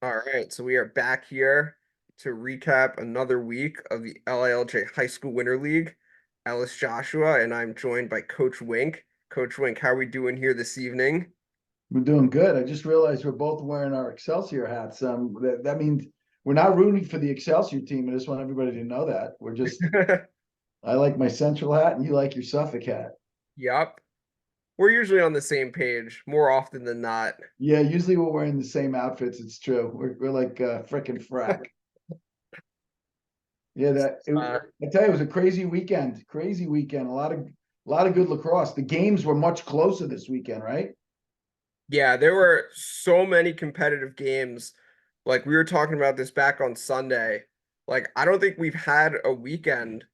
All right, so we are back here to recap another week of the LILJ High School Winter League. Ellis Joshua, and I'm joined by Coach Wink. Coach Wink, how are we doing here this evening? We're doing good. I just realized we're both wearing our Excelsior hats. That means we're not rooting for the Excelsior team. I just want everybody to know that. I like my Central hat and you like your Suffolk hat. Yup. We're usually on the same page more often than not. Yeah, usually we're wearing the same outfits. It's true. We're like frickin' frack. Yeah, Uh, I tell you, it was a crazy weekend. Crazy weekend. A lot of good lacrosse. The games were much closer this weekend, right? yeah, there were so many competitive games. Like we were talking about this back on Sunday. Like I don't think we've had a weekend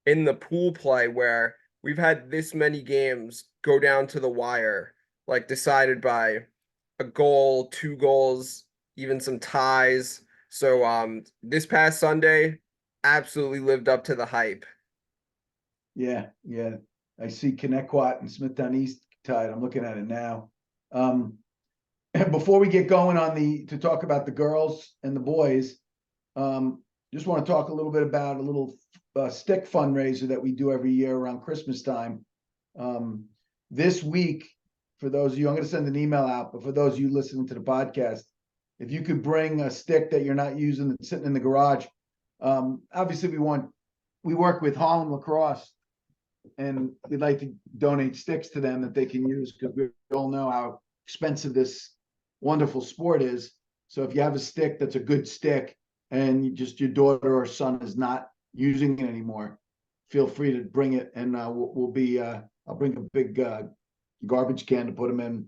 in the pool play where we've had this many games go down to the wire, like decided by a goal, two goals, even some ties. So this past Sunday absolutely lived up to the hype. Yeah, yeah. I see Connetquot and Smithtown East tied. I'm looking at it now. Um, before we get going on to talk about the girls and the boys, just want to talk a little bit about a little stick fundraiser that we do every year around Christmas time. Um, this week, for those of you, I'm going to send an email out, but for those of you listening to the podcast, if you could bring a stick that you're not using that's sitting in the garage, obviously we work with Holland Lacrosse and we'd like to donate sticks to them that they can use because we all know how expensive this wonderful sport is. So if you have a stick that's a good stick and just your daughter or son is not using it anymore, feel free to bring it and we'll be I'll bring a big garbage can to put them in,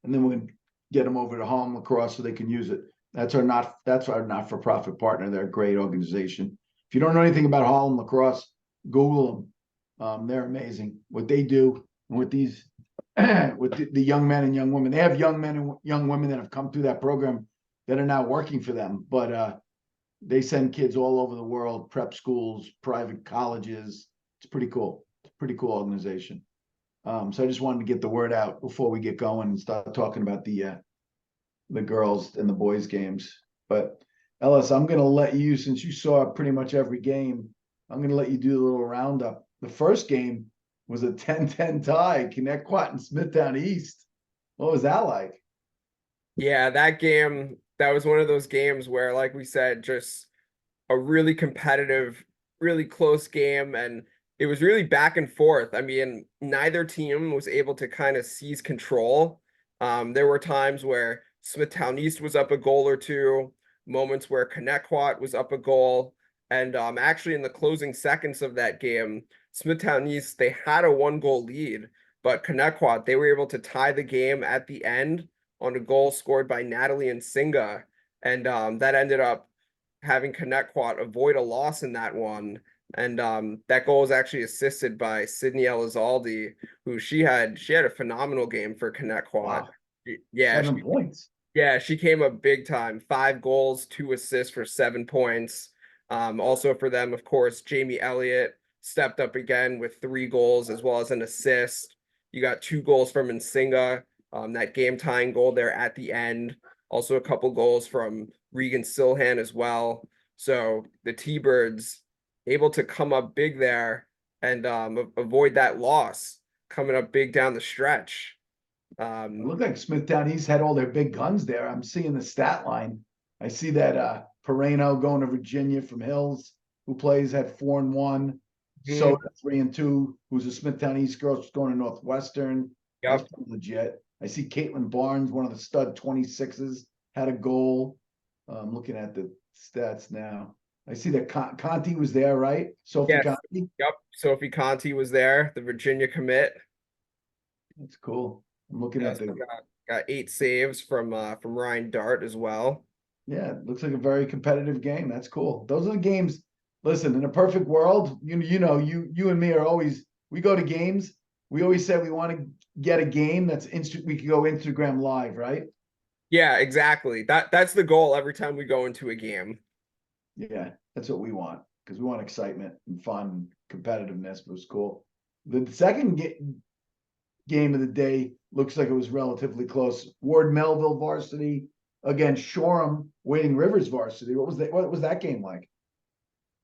and then we're gonna get them over to Home Lacrosse so they can use it. That's our not for profit partner. They're a great organization. If you don't know anything about Holland Lacrosse, Google them. They're amazing. What they do with these with the young men and young women. They have young men and young women that have come through that program that are now working for them. But they send kids all over the world, prep schools, private colleges. It's pretty cool. It's a pretty cool organization. So I just wanted to get the word out before we get going and start talking about the girls and the boys games. But Ellis, I'm going to let you, since you saw pretty much every game, I'm going to let you do a little roundup. The first game was a 10-10 tie, Connetquot and Smithtown East. What was that like? Yeah, that game, that was one of those games where, like we said, just a really competitive, really close game, and it was really back and forth. I mean, neither team was able to kind of seize control. There were times where Smithtown East was up a goal or two, moments where Connetquot was up a goal, and actually in the closing seconds of that game, Smithtown East they had a one-goal lead, but Connetquot they were able to tie the game at the end on a goal scored by Natalie and Singa, and that ended up having Connetquot avoid a loss in that one. And that goal was actually assisted by Sydney Elizalde, who she had a phenomenal game for Connetquot. Wow, Yeah, 7 points. she came up big time. 5 goals, 2 assists for 7 points. Also for them, of course, Jamie Elliott stepped up again with 3 goals as well as an assist. You got 2 goals from Nsinga, that game tying goal there at the end. Also a couple goals from Regan Silhan as well. So the T-Birds able to come up big there and avoid that loss coming up big down the stretch. It Um, looked like Smithtown East had all their big guns there. I'm seeing the stat line. I see that Pereno going to Virginia from Hills, who plays at 4-1. mhm, Soda 3-2, who's a Smithtown East girl, she's going to Northwestern. That's yep. pretty legit. I see Caitlin Barnes, one of the stud 26s, had a goal. I'm looking at the stats now. I see that Conti was there, right? Sophie Yes. Conti. Yep. Sophie Conti was there, the Virginia commit. That's cool. I'm looking at Yes, we got 8 saves from Ryan Dart as well. Yeah, it looks like a very competitive game. That's cool. Those are the games. Listen, in a perfect world, you and me are always we go to games. We always say we want to get a game that's instant. We could go Instagram live, right? Yeah, exactly. That's the goal every time we go into a game. Yeah, that's what we want because we want excitement and fun, competitiveness. But it was cool. The second game of the day looks like it was relatively close. Ward Melville varsity against Shoreham Wading Rivers varsity. What was that game like?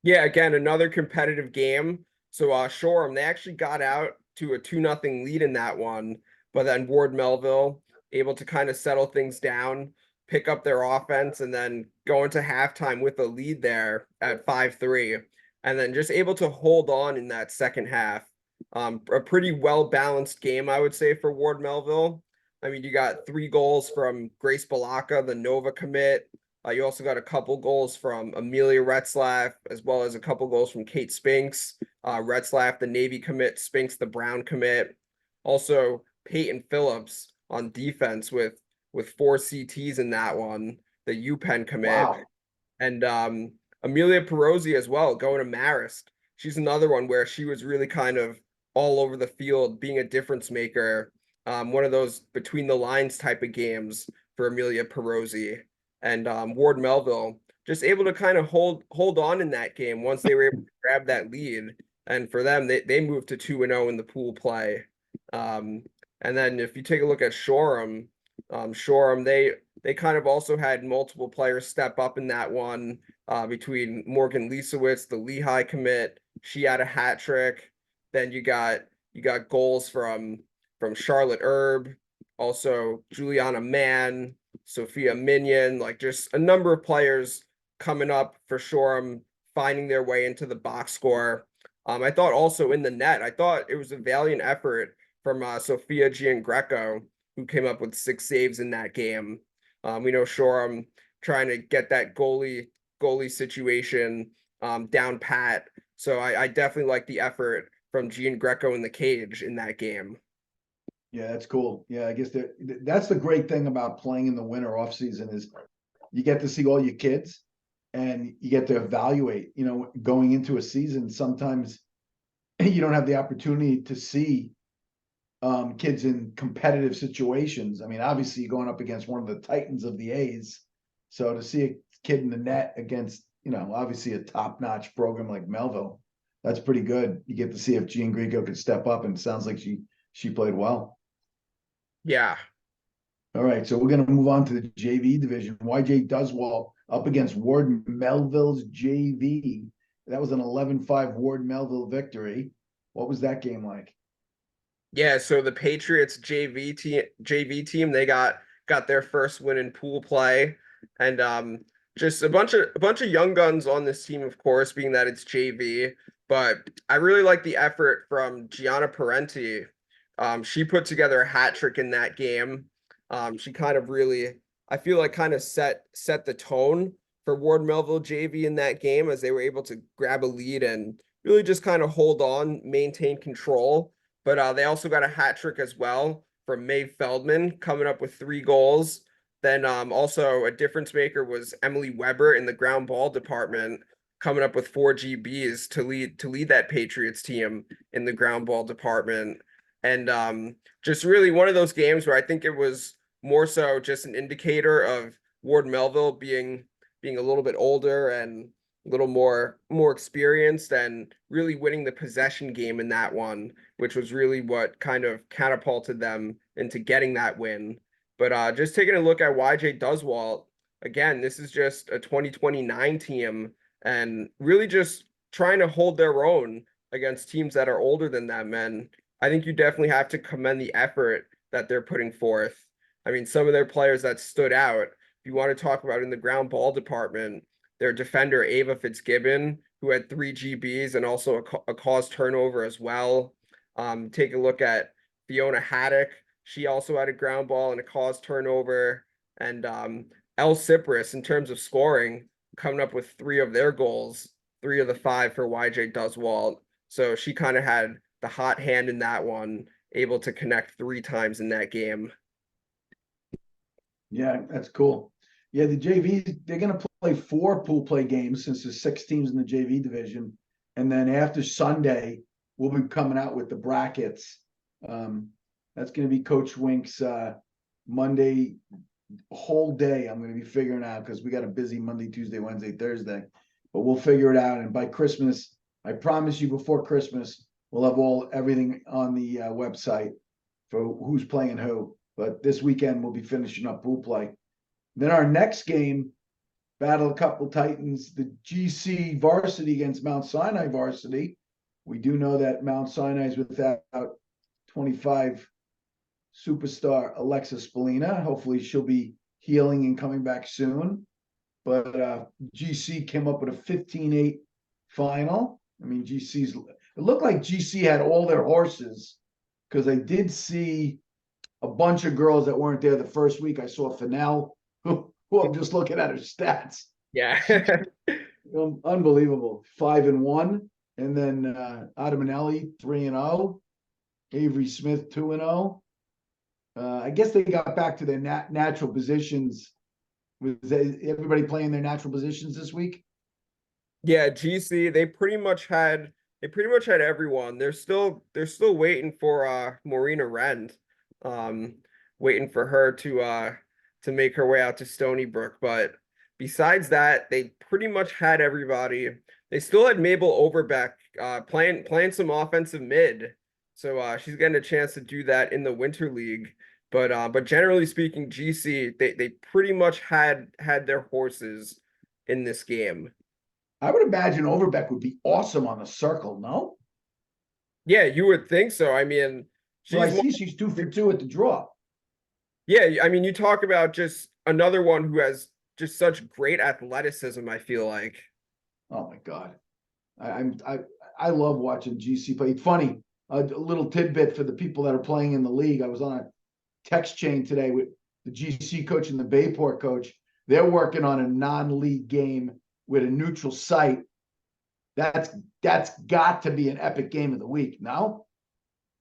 Yeah, again, another competitive game. So Shoreham, they actually got out to a 2-0 lead in that one, but then Ward Melville able to kind of settle things down, pick up their offense, and then go into halftime with a lead there at 5-3, and then just able to hold on in that second half. A pretty well-balanced game, I would say, for Ward Melville. I mean, you got 3 goals from Grace Balaka, the Nova commit. You also got a couple goals from Amelia Retzlaff, as well as a couple goals from Kate Spinks. Retzlaff, the Navy commit, Spinks, the Brown commit. Also, Peyton Phillips on defense with 4 CTs in that one, the UPenn commit. Wow. And Amelia Perosi as well, going to Marist. She's another one where she was really kind of all over the field, being a difference maker. One of those between the lines type of games for Amelia Perosi. And Ward Melville just able to kind of hold on in that game once they were able to grab that lead. And for them, they moved to 2-0 in the pool play. And then if you take a look at Shoreham, Shoreham, they kind of also had multiple players step up in that one, between Morgan Lisowitz, the Lehigh commit. She had a hat trick. Then you got goals from Charlotte Erb, also Juliana Mann, Sophia Minion, like just a number of players coming up for Shoreham, finding their way into the box score. I thought also in the net, I thought it was a valiant effort from Sophia Giangreco, who came up with 6 saves in that game. We know Shoreham trying to get that goalie situation down pat. So I definitely like the effort from Giangreco in the cage in that game. Yeah, that's cool. Yeah, I guess that's the great thing about playing in the winter off season is you get to see all your kids and you get to evaluate, going into a season. Sometimes you don't have the opportunity to see kids in competitive situations. I mean, obviously you're going up against one of the titans of the A's. So to see a kid in the net against, obviously a top-notch program like Melville, that's pretty good. You get to see if Jean Greco could step up, and it sounds like she played well. Yeah. All right, so we're going to move on to the JV division. YJ Duswalt up against Ward Melville's JV. That was an 11-5 Ward Melville victory. What was that game like? Yeah, so the Patriots JV team, they got their first win in pool play, and just a bunch of young guns on this team, of course, being that it's JV. But I really like the effort from Gianna Parenti. She put together a hat trick in that game. She kind of really, I feel like, kind of set the tone for Ward Melville JV in that game, as they were able to grab a lead and really just kind of hold on, maintain control. But they also got a hat trick as well from Mae Feldman, coming up with 3 goals. Then also a difference maker was Emily Weber in the ground ball department, coming up with 4 GBs to lead that Patriots team in the ground ball department. And just really one of those games where I think it was more so just an indicator of Ward Melville being a little bit older and a little more experienced, and really winning the possession game in that one, which was really what kind of catapulted them into getting that win. But just taking a look at YJ Duswalt, again, this is just a 2029 team, and really just trying to hold their own against teams that are older than them. And I think you definitely have to commend the effort that they're putting forth. I mean, some of their players that stood out, if you want to talk about in the ground ball department, their defender, Ava Fitzgibbon, who had 3 GBs and also a caused turnover as well. Take a look at Fiona Haddock. She also had a ground ball and a caused turnover. And El Cyprus, in terms of scoring, coming up with 3 of their goals, 3 of the 5 for YJ Duswalt. So she kind of had the hot hand in that one, able to connect 3 times in that game. Yeah, that's cool. Yeah, the JV, they're going to play 4 pool play games since there's 6 teams in the JV division. And then after Sunday, we'll be coming out with the brackets. That's going to be Coach Wink's Monday whole day. I'm going to be figuring out, because we got a busy Monday, Tuesday, Wednesday, Thursday. But we'll figure it out. And by Christmas, I promise you, before Christmas, we'll have everything on the website for who's playing who. But this weekend, we'll be finishing up pool play. Then our next game, battle a couple Titans, the GC varsity against Mount Sinai varsity. We do know that Mount Sinai is without 25 superstar Alexa Spallina. Hopefully she'll be healing and coming back soon. But GC came up with a 15-8 final. I mean, it looked like GC had all their horses, because I did see a bunch of girls that weren't there the first week. I saw Fennell, who I'm just looking at her stats. Yeah. She's unbelievable. 5-1. And then Adamanelli, 3-0. Avery Smith, 2-0. I guess they got back to their natural positions. Was everybody playing their natural positions this week? Yeah, GC, they pretty much had everyone. They're still waiting for Marina Rend. Um Waiting for her to make her way out to Stony Brook. But besides that, they pretty much had everybody. They still had Mabel Overbeck playing some offensive mid. So she's getting a chance to do that in the Winter League. But generally speaking, GC, they pretty much had their horses in this game. I would imagine Overbeck would be awesome on the circle, no? Yeah, you would think so. I mean, Well, I she's one, see she's 2 for 2 at the draw. yeah, I mean, you talk about just another one who has just such great athleticism, I feel like. Oh my God. I love watching GC play. It's funny, a little tidbit for the people that are playing in the league. I was on a text chain today with the GC coach and the Bayport coach. They're working on a non-league game with a neutral site. That's got to be an epic game of the week, no?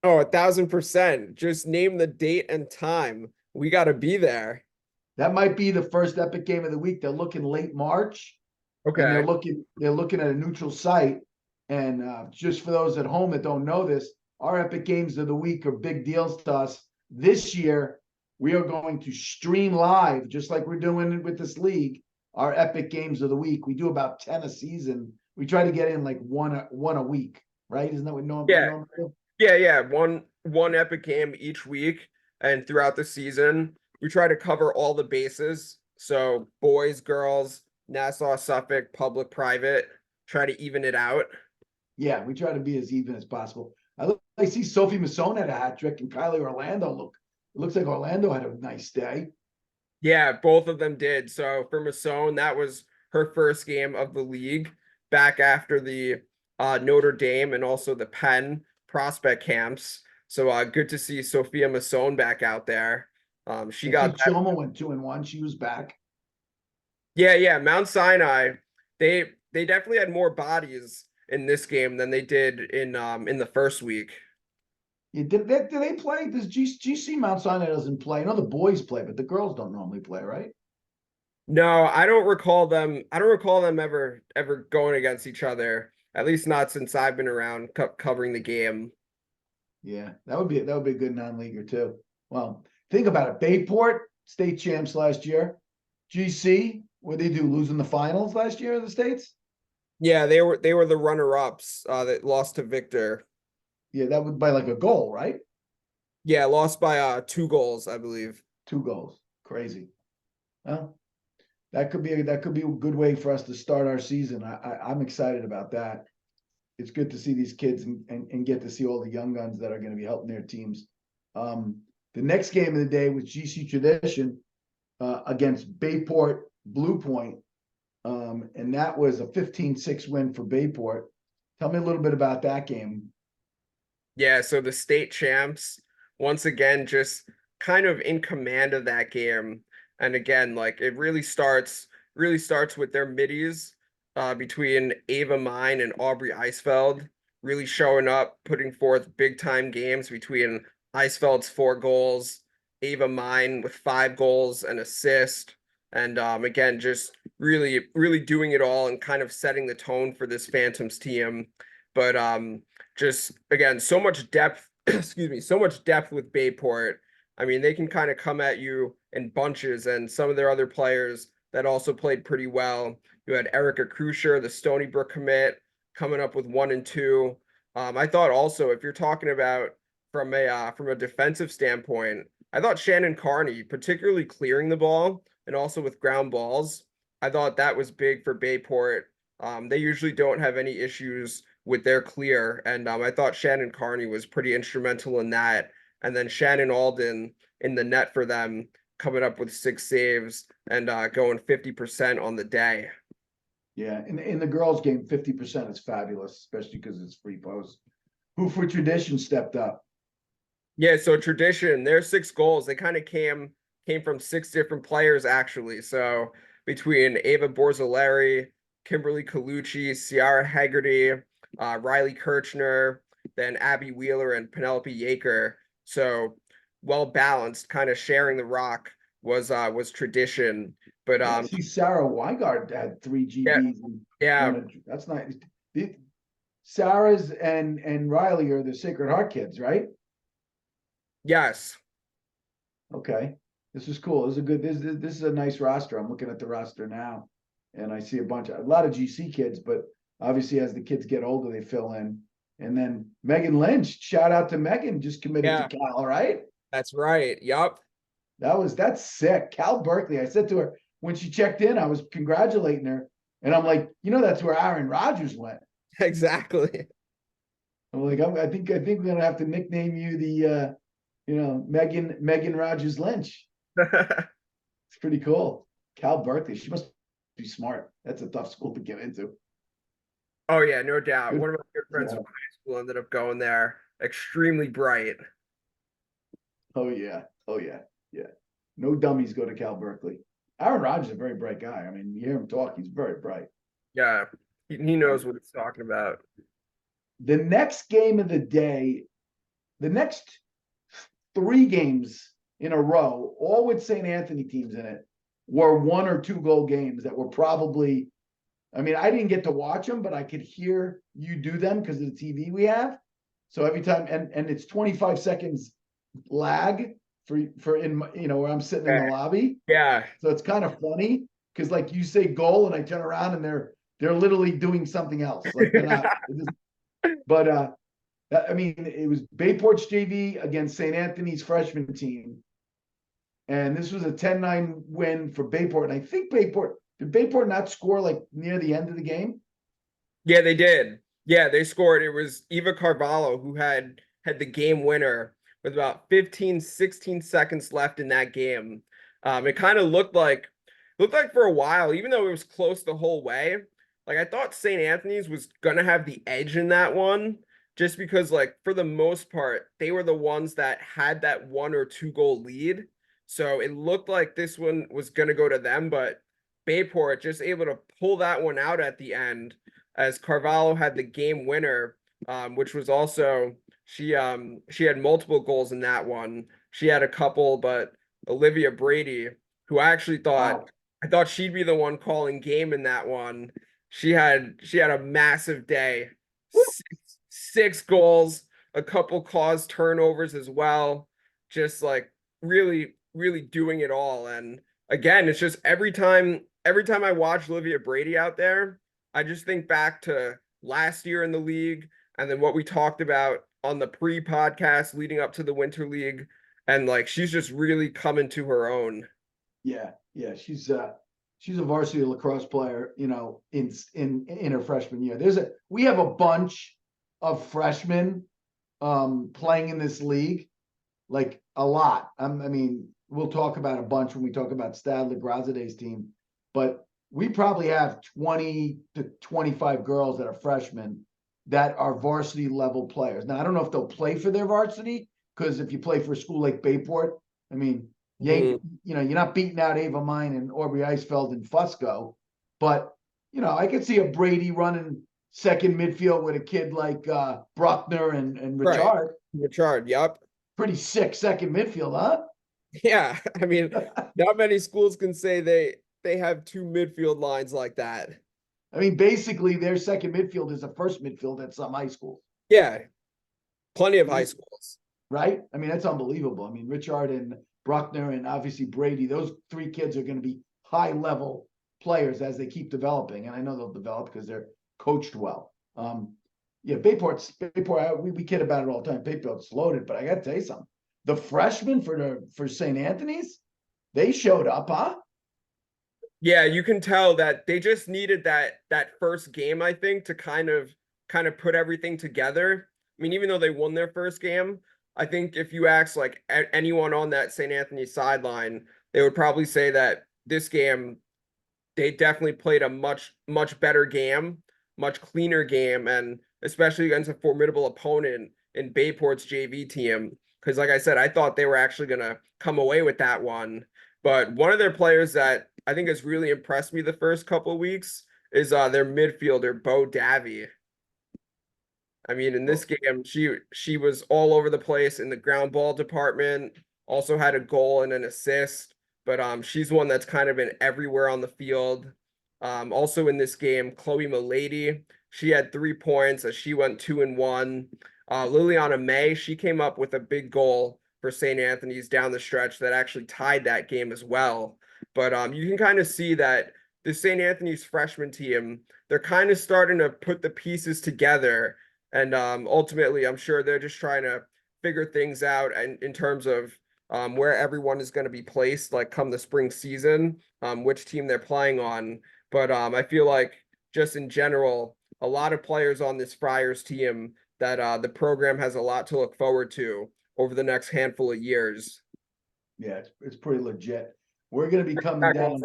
Oh, 1,000%. Just name the date and time. We got to be there. That might be the first epic game of the week. They're looking late March, and Okay. they're looking at a neutral site. And just for those at home that don't know this, our epic games of the week are big deals to us. This year, we are going to stream live, just like we're doing with this league, our epic games of the week. We do about 10 a season. We try to get in like one a week, right? Isn't that what Yeah. normal do? Yeah. One epic game each week, and throughout the season, we try to cover all the bases. So boys, girls, Nassau, Suffolk, public, private, try to even it out. Yeah, we try to be as even as possible. I see Sophie Masson had a hat trick, and Kylie Orlando it looks like Orlando had a nice day. Yeah, both of them did. So for Masson, that was her first game of the league back after the Notre Dame and also the Penn prospect camps. So good to see Sophia Masson back out there. She I got think that. Choma went 2-1. She was back. Yeah. Mount Sinai, they definitely had more bodies in this game than they did in the first week. Yeah, do they play? Does GC Mount Sinai doesn't play? I know the boys play, but the girls don't normally play, right? No, I don't recall them. I don't recall them ever going against each other. At least not since I've been around covering the game. Yeah, that would be a good non-leaguer too. Well, think about it. Bayport state champs last year. GC, what did they do? Losing the finals last year of the states? Yeah, they were the runner-ups that lost to Victor. Yeah, that would by like a goal, right? Yeah, lost by 2 goals, I believe. 2 goals. Crazy. Well, that could be a good way for us to start our season. I'm excited about that. It's good to see these kids and get to see all the young guns that are going to be helping their teams. The next game of the day was GC Tradition against Bayport Blue Point. And that was a 15-6 win for Bayport. Tell me a little bit about that game. Yeah, so the state champs once again just kind of in command of that game. And again, like it really starts with their middies between Ava Mine and Aubrey Eisfeld really showing up, putting forth big time games between Eisfeld's 4 goals, Ava Mine with 5 goals and assist. And again, just really doing it all and kind of setting the tone for this Phantoms team. But just again, so much depth, excuse me, so much depth with Bayport. I mean, they can kind of come at you in bunches, and some of their other players that also played pretty well. You had Erica Crucier, the Stony Brook commit, coming up with 1 and 2. I thought also, if you're talking about from a defensive standpoint, I thought Shannon Carney, particularly clearing the ball, and also with ground balls. I thought that was big for Bayport. They usually don't have any issues with their clear, and I thought Shannon Carney was pretty instrumental in that. And then Shannon Alden in the net for them, coming up with 6 saves and going 50% on the day. Yeah, in the girls' game, 50% is fabulous, especially because it's free post. Who for tradition stepped up? Yeah, so tradition, their 6 goals, they kind of came from 6 different players actually. So between Ava Borzelleri, Kimberly Colucci, Ciara Haggerty, Riley Kirchner, then Abby Wheeler and Penelope Yaker. So well balanced, kind of sharing the rock was tradition. But I see Sarah Weigard had 3 yeah, GBs and yeah, that's nice. Sarah's and Riley are the Sacred Heart kids, right? yes. Okay, this is cool. This is a good. This is a nice roster. I'm looking at the roster now, and I see a lot of GC kids, but obviously as the kids get older, they fill in. And then Megan Lynch, shout out to Megan, just committed to Yeah, Cal, right? that's right. Yup. That's sick. Cal Berkeley. I said to her when she checked in, I was congratulating her, and I'm like, that's where Aaron Rodgers went. Exactly. I'm like, I think we're gonna have to nickname you the Megan Rogers Lynch. It's pretty cool. Cal Berkeley. She must be smart. That's a tough school to get into. Oh yeah, no doubt. Good. One of my good friends Yeah. from high school ended up going there. Extremely bright. Oh yeah. Oh yeah. Yeah. No dummies go to Cal Berkeley. Aaron Rodgers is a very bright guy. I mean, you hear him talk, he's very bright. Yeah, he knows what he's talking about. The next game of the day, the next 3 games in a row, all with St. Anthony teams in it, were 1 or 2 goal games that were probably, I mean, I didn't get to watch them, but I could hear you do them because of the TV we have. So every time, and it's 25 seconds lag for in where I'm sitting in the lobby. Yeah. So it's kind of funny because like you say goal and I turn around and they're literally doing something else. Like they're not. But I mean, it was Bayport JV against St. Anthony's freshman team. And this was a 10-9 win for Bayport. And I think did Bayport not score like near the end of the game? Yeah, they did. Yeah, they scored. It was Eva Carvalho who had the game winner with about 15, 16 seconds left in that game. It kind of looked like for a while, even though it was close the whole way, like I thought St. Anthony's was gonna have the edge in that one, just because like for the most part, they were the ones that had that 1 or 2 goal lead. So it looked like this one was gonna go to them, but Bayport just able to pull that one out at the end as Carvalho had the game winner, which was also she had multiple goals in that one. She had a couple, but Olivia Brady, who Wow. I thought she'd be the one calling game in that one. She had a massive day. Six goals, a couple caused turnovers as well. Just like really doing it all. And again, it's just every time I watch Olivia Brady out there, I just think back to last year in the league and then what we talked about on the pre-podcast leading up to the Winter League. And like she's just really coming to her own. Yeah, yeah, she's a varsity lacrosse player, in her freshman year. We have a bunch of freshmen playing in this league, like a lot. I mean, we'll talk about a bunch when we talk about Stadler Grazaday's team, but we probably have 20 to 25 girls that are freshmen that are varsity level players. Now, I don't know if they'll play for their varsity, because if you play for a school like Bayport, I mean, you ain't, you're not beating out Ava Mine and Aubrey Eisfeld and Fusco, but I could see a Brady running second midfield with a kid like Bruckner and Right. Richard. Richard, yep. Pretty sick second midfield, huh? Yeah. I mean, not many schools can say they have 2 midfield lines like that. I mean, basically, their second midfield is a first midfield at some high schools. Yeah. Plenty of high schools. Right? I mean, that's unbelievable. I mean, Richard and Bruckner and obviously Brady, those 3 kids are going to be high level players as they keep developing. And I know they'll develop because they're coached well. Yeah, Bayport, we kid about it all the time. Bayport's loaded, but I got to tell you something. The freshmen for St. Anthony's, they showed up, huh? Yeah, you can tell that they just needed that first game, I think, to kind of put everything together. I mean, even though they won their first game, I think if you ask like anyone on that St. Anthony sideline, they would probably say that this game they definitely played a much better game, much cleaner game, and especially against a formidable opponent in Bayport's JV team. Because, like I said, I thought they were actually gonna come away with that one. But one of their players that I think has really impressed me the first couple of weeks is their midfielder Bo Davy. I mean, in this Well, game, she was all over the place in the ground ball department. Also had a goal and an assist, but she's one that's kind of been everywhere on the field. Also in this game, Chloe Milady, she had 3 points as she went 2-1. Liliana May, she came up with a big goal for St. Anthony's down the stretch that actually tied that game as well. But you can kind of see that the St. Anthony's freshman team, they're kind of starting to put the pieces together and ultimately, I'm sure they're just trying to figure things out and in terms of where everyone is going to be placed, like come the spring season, which team they're playing on. But I feel like just in general, a lot of players on this Friars team that the program has a lot to look forward to over the next handful of years. yeah, it's pretty legit. We're gonna be coming down.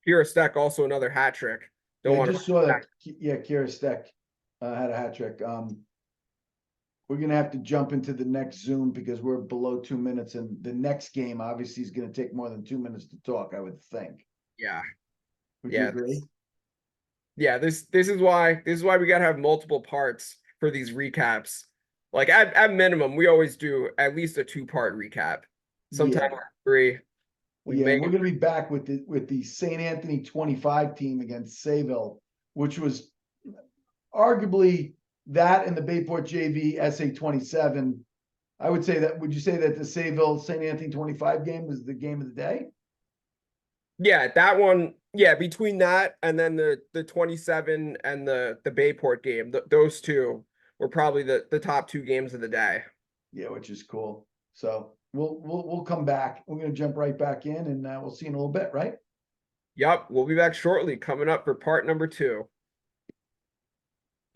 Kira Steck also another hat trick. Yeah, Don't I want just saw to. that. Yeah, Kira Steck had a hat trick. We're gonna have to jump into the next Zoom because we're below 2 minutes, and the next game obviously is gonna take more than 2 minutes to talk, I would think. Yeah, Would you yeah. agree? Yeah, this is why we gotta have multiple parts for these recaps. Like at minimum, we always do at least a 2-part recap. Sometimes Yeah, three. We yeah, may and we're gonna be back with the St. Anthony 25 team against Sayville, which was arguably that and the Bayport JV SA 27. I would say that. Would you say that the Sayville St. Anthony 25 game was the game of the day? yeah, that one, yeah, between that and then the 27 and the Bayport game, those two were probably the top two games of the day. Yeah, which is cool. So we'll come back. We're gonna jump right back in, and we'll see you in a little bit, right? Yep, we'll be back shortly, coming up for part number 2.